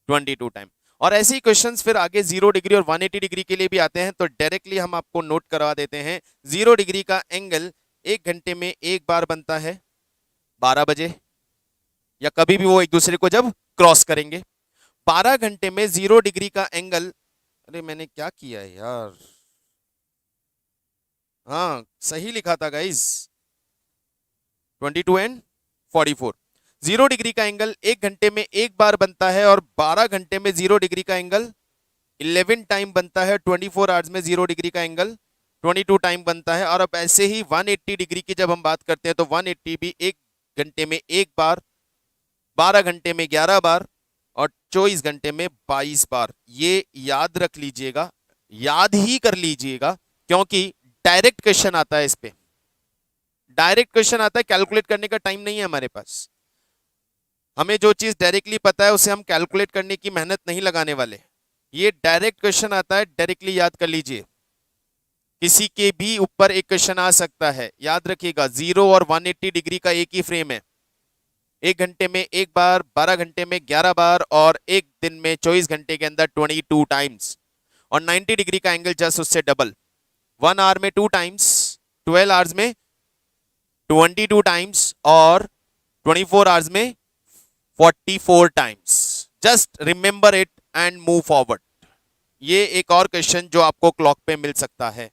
22 टाइम। और ऐसे ही क्वेश्चंस फिर आगे 0 डिग्री और 180 डिग्री के लिए भी आते हैं, तो डायरेक्टली हम आपको नोट करवा देते हैं। 0 डिग्री का एंगल 1 घंटे में एक बार बनता है 12 बजे, या कभी भी वो एक दूसरे को जब क्रॉस करेंगे। 12 घंटे में 0 डिग्री का एंगल, अरे मैंने क्या किया है यार, हाँ सही लिखा था गाइस, 22 एंड 44। 0 डिग्री का एंगल 1 घंटे में एक बार बनता है, और 12 घंटे में 0 डिग्री का एंगल 11 टाइम बनता है। 24 आवर्स में 0 डिग्री का एंगल 22 टाइम बनता है। और अब ऐसे ही 180 डिग्री की जब हम बात करते हैं तो 180 भी 1 घंटे में एक बार, 12 घंटे में 11 बार और 24 घंटे में 22 बार। ये याद रख लीजिएगा, याद ही कर लीजिएगा, क्योंकि डायरेक्ट क्वेश्चन आता है इस पे। डायरेक्ट क्वेश्चन आता है, कैलकुलेट करने का टाइम नहीं है हमारे पास। हमें जो चीज डायरेक्टली पता है उसे हम कैलकुलेट करने की मेहनत नहीं लगाने वाले। ये डायरेक्ट क्वेश्चन आता है, डायरेक्टली याद कर लीजिए। किसी के भी ऊपर एक क्वेश्चन आ सकता है, याद रखिएगा। 0 और 180 डिग्री का एक ही फ्रेम है। 1 घंटे में एक बार, 12 घंटे में 11 बार और एक दिन में 24 घंटे के अंदर 22 टाइम्स। और 90 डिग्री का एंगल जस्ट उससे डबल। 1 आवर में 2 टाइम्स, 12 आवर्स में 22 टाइम्स और 24 आवर्स में 44 times. Just remember it and move forward. ये एक और क्वेश्चन जो आपको क्लॉक पे मिल सकता है।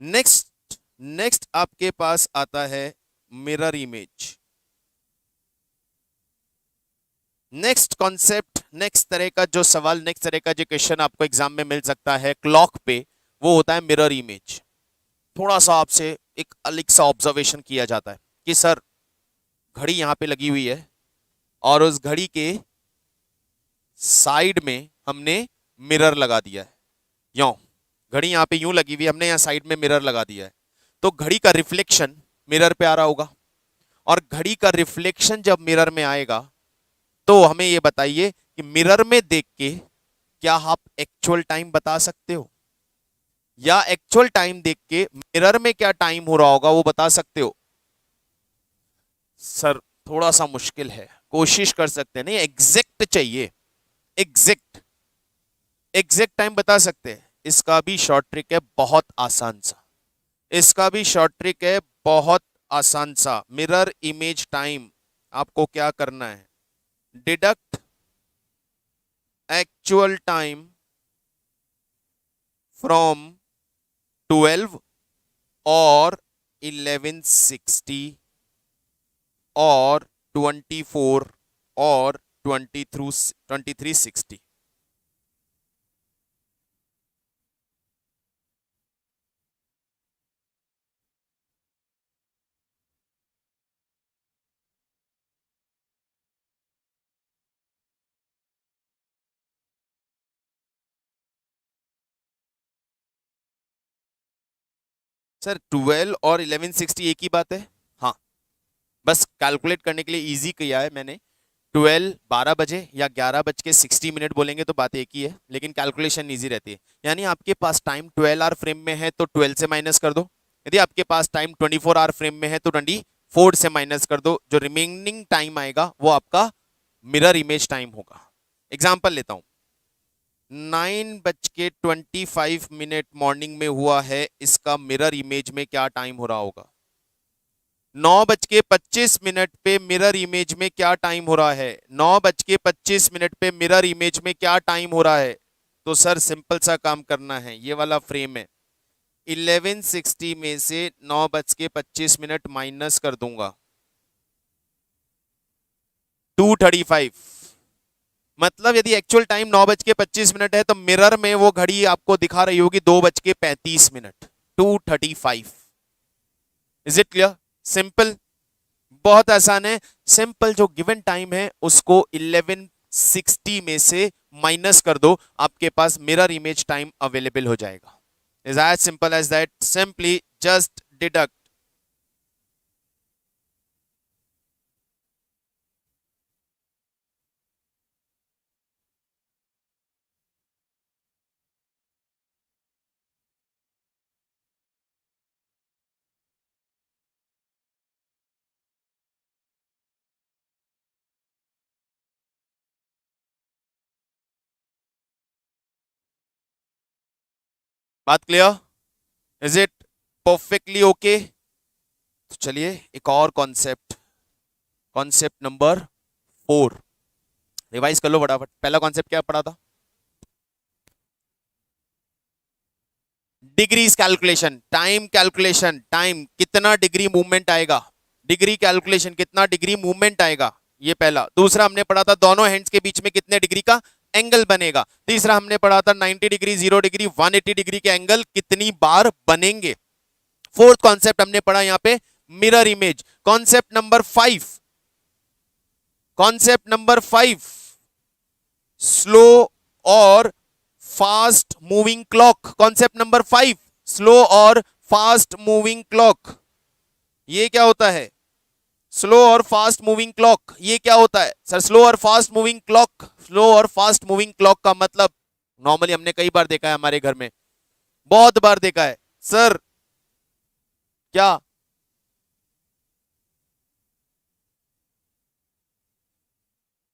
नेक्स्ट आपके पास आता है mirror image. Next concept, next तरह का जो सवाल, नेक्स्ट तरह का जो क्वेश्चन आपको एग्जाम में मिल सकता है क्लॉक पे, वो होता है मिरर इमेज। थोड़ा सा आपसे एक अलग सा ऑब्जर्वेशन किया जाता है कि सर घड़ी यहां पे लगी हुई है और उस घड़ी के साइड में हमने मिरर लगा दिया है। यूं घड़ी यहां पे यूं लगी हुई है, हमने यहां साइड में मिरर लगा दिया है, तो घड़ी का रिफ्लेक्शन मिरर पे आ रहा होगा। और घड़ी का रिफ्लेक्शन जब मिरर में आएगा तो हमें ये बताइए कि मिरर में देख के क्या आप एक्चुअल टाइम बता सकते हो, या एक्चुअल टाइम देख के मिरर में क्या टाइम हो रहा होगा वो बता सकते हो? सर थोड़ा सा मुश्किल है, कोशिश कर सकते हैं। नहीं, एग्जैक्ट चाहिए, एग्जैक्ट एग्जैक्ट टाइम बता सकते हैं। इसका भी शॉर्ट ट्रिक है, बहुत आसान सा। इसका भी शॉर्ट ट्रिक है, बहुत आसान सा। मिरर इमेज टाइम आपको क्या करना है, डिडक्ट एक्चुअल टाइम फ्रॉम 12 और 1160 और 24 और 2360। सर 12 और 1160 एक ही बात है। हाँ, बस कैलकुलेट करने के लिए इजी किया है मैंने। 12 12 बजे या 11:60 बोलेंगे तो बात एक ही है, लेकिन कैलकुलेशन इजी रहती है। यानी आपके पास टाइम 12 आवर फ्रेम में है तो 12 से माइनस कर दो। यदि आपके पास टाइम 24 आवर फ्रेम में है तो 24 से माइनस कर दो। जो रिमेनिंग टाइम आएगा वो आपका मिरर इमेज टाइम होगा। एग्जाम्पल लेता हूं, 9:25 मॉर्निंग में हुआ है, इसका मिरर इमेज में क्या टाइम हो रहा होगा? 9:25 पे मिरर इमेज में क्या टाइम हो रहा है? 9:25 पे मिरर इमेज में क्या टाइम हो रहा है? तो सर सिंपल सा काम करना है, ये वाला फ्रेम है, 1160 में से 9:25 माइनस कर दूंगा, 2:35। मतलब यदि एक्चुअल टाइम 9:25 है तो मिरर में वो घड़ी आपको दिखा रही होगी 2:35, 2:35। Is it clear? सिंपल, बहुत आसान है। सिंपल जो गिवन टाइम है उसको 1160 में से माइनस कर दो, आपके पास मिरर इमेज टाइम अवेलेबल हो जाएगा। is as simple as that. Simply just deduct. बात clear? Is it perfectly okay? तो चलिए एक और कॉन्सेप्ट, कॉन्सेप्ट नंबर 4 रिवाइज कर लो फटाफट। पहला कॉन्सेप्ट क्या पढ़ा था? Degrees calculation, time calculation, time कितना डिग्री मूवमेंट आएगा, डिग्री कैलकुलेशन कितना डिग्री मूवमेंट आएगा, ये पहला। दूसरा हमने पढ़ा था दोनों हैंड्स के बीच में कितने डिग्री का एंगल बनेगा। तीसरा हमने पढ़ा था 90 डिग्री, 0 डिग्री, 180 डिग्री के एंगल कितनी बार बनेंगे। फोर्थ कॉन्सेप्ट हमने पढ़ा यहां पे mirror image. Concept number 5, concept number 5 slow और fast moving clock. Concept number 5 slow और फास्ट मूविंग क्लॉक। ये क्या होता है? स्लो और फास्ट मूविंग क्लॉक ये क्या होता है सर? स्लो और फास्ट मूविंग क्लॉक, स्लो और फास्ट मूविंग क्लॉक का मतलब नॉर्मली हमने कई बार देखा है हमारे घर में, बहुत बार देखा है सर। क्या?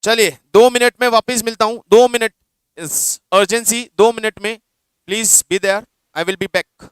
चलिए 2 मिनट में वापस मिलता हूं, 2 मिनट इस अर्जेंसी, 2 मिनट में please be there, I will be back.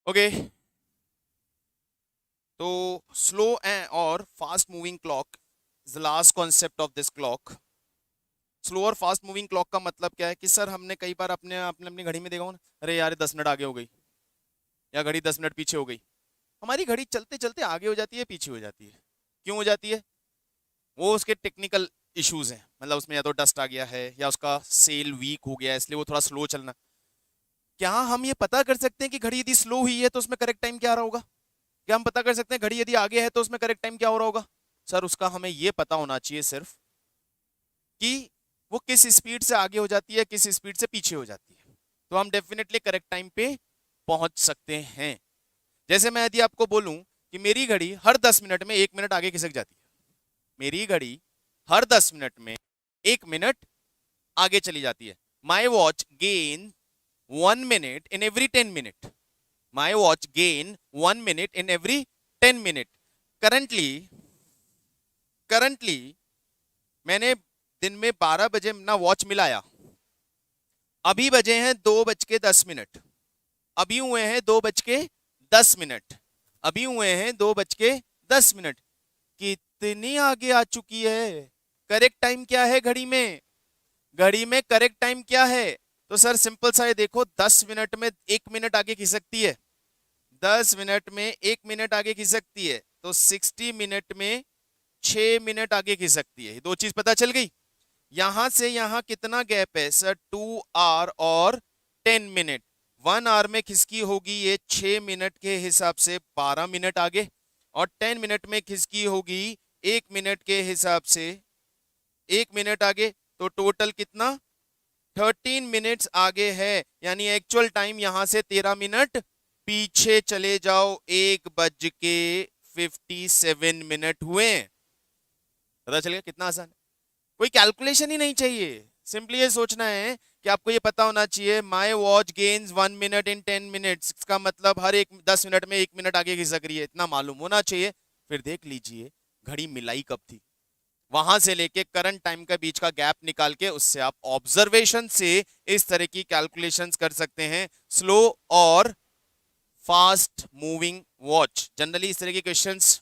Okay, तो स्लो और fast moving clock is the last concept of this clock. Slow और फास्ट मूविंग क्लॉक का मतलब क्या है कि सर हमने कई बार अपने अपने अपनी घड़ी में देखा हो ना, अरे यार 10 मिनट आगे हो गई या घड़ी 10 मिनट पीछे हो गई। हमारी घड़ी चलते चलते आगे हो जाती है, पीछे हो जाती है। क्यों हो जाती है? वो उसके टेक्निकल इश्यूज हैं, मतलब उसमें या तो डस्ट आ गया है या उसका सेल वीक हो गया है, इसलिए वो थोड़ा स्लो चलना। क्या हम ये पता कर सकते हैं कि घड़ी यदि स्लो हुई है तो उसमें करेक्ट टाइम क्या आ रहा होगा? क्या हम पता कर सकते हैं घड़ी यदि आगे है तो उसमें करेक्ट टाइम क्या हो रहा होगा? सर उसका हमें ये पता होना चाहिए सिर्फ कि वो किस स्पीड से आगे हो जाती है, किस स्पीड से पीछे हो जाती है, तो हम डेफिनेटली करेक्ट टाइम पे पहुंच सकते हैं। जैसे मैं यदि आपको बोलूं कि मेरी घड़ी हर 10 मिनट में 1 मिनट आगे खिसक जाती है, मेरी घड़ी हर 10 मिनट में 1 मिनट आगे चली जाती है। My watch gain 1 minute in every 10 minute. My watch gain 1 minute in every 10 minute. Currently currently मैंने दिन में 12 बजे ना वॉच मिलाया, अभी बजे हैं 2:10, अभी हुए हैं 2:10, अभी हुए हैं 2:10। कितनी आगे आ चुकी है? करेक्ट टाइम क्या है घड़ी में? घड़ी में करेक्ट टाइम क्या है? तो सर सिंपल सा ये देखो, 10 मिनट में 1 मिनट आगे खिसकती है, 10 मिनट में 1 मिनट आगे खिसकती है, तो 60 मिनट में 6 मिनट आगे खिसकती है। दो चीज पता चल गई। यहां से यहां कितना गैप है सर? 2 आवर और 10 मिनट। 1 आवर में खिसकी होगी ये 6 मिनट के हिसाब से 12 मिनट आगे, और 10 मिनट में खिसकी होगी 1 मिनट के हिसाब से 1 मिनट आगे। तो टोटल कितना? 13 मिनट्स आगे है, यानी एक्चुअल टाइम यहां से 13 मिनट पीछे चले जाओ। 1:57 हुए। पता चल गया कितना आसान है? कोई कैलकुलेशन ही नहीं चाहिए, सिंपली ये सोचना है कि आपको ये पता होना चाहिए my watch gains 1 minute in 10 minutes, इसका मतलब हर एक 10 मिनट में 1 मिनट आगे खिसक रही है, इतना मालूम होना चाहिए। फिर देख लीजिए घड़ी मिलाई कब थी, वहां से लेके करंट टाइम के बीच का गैप निकाल के उससे आप ऑब्जर्वेशन से इस तरह की कैलकुलेशंस कर सकते हैं। स्लो और फास्ट मूविंग वॉच, जनरली इस तरह के क्वेश्चंस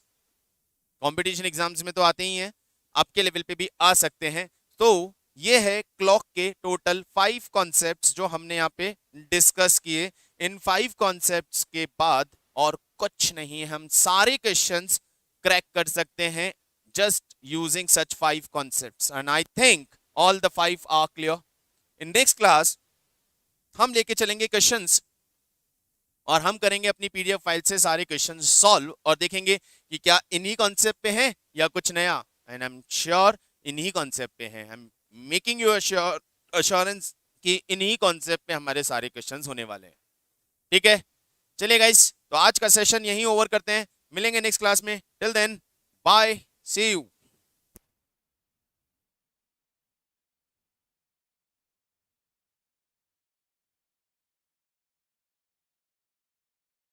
कंपटीशन एग्जाम्स में तो आते ही हैं, आपके लेवल पे भी आ सकते हैं। तो ये है क्लॉक के टोटल 5 कॉन्सेप्ट्स जो हमने यहाँ पे डिस्कस किए। इन 5 कॉन्सेप्ट्स के बाद और कुछ नहीं, हम सारे क्वेश्चंस क्रैक कर सकते हैं just using such 5 concepts, and I think all the 5 are clear. In next class हम लेके चलेंगे क्वेश्चंस और हम करेंगे अपनी पीडीएफ फाइल से सारे क्वेश्चंस सॉल्व और देखेंगे कि क्या इन्हीं कॉन्सेप्ट पे हैं या कुछ नया। एंड आई एम श्योर इन्हीं कॉन्सेप्ट पे हैं। I am making you assurance कि इन्हीं कॉन्सेप्ट पे हमारे सारे क्वेश्चंस होने वाले हैं। ठीक है, चलिए गाइस, तो आज का सेशन यहीं ओवर करते हैं, मिलेंगे नेक्स्ट क्लास में। Till then bye, see you.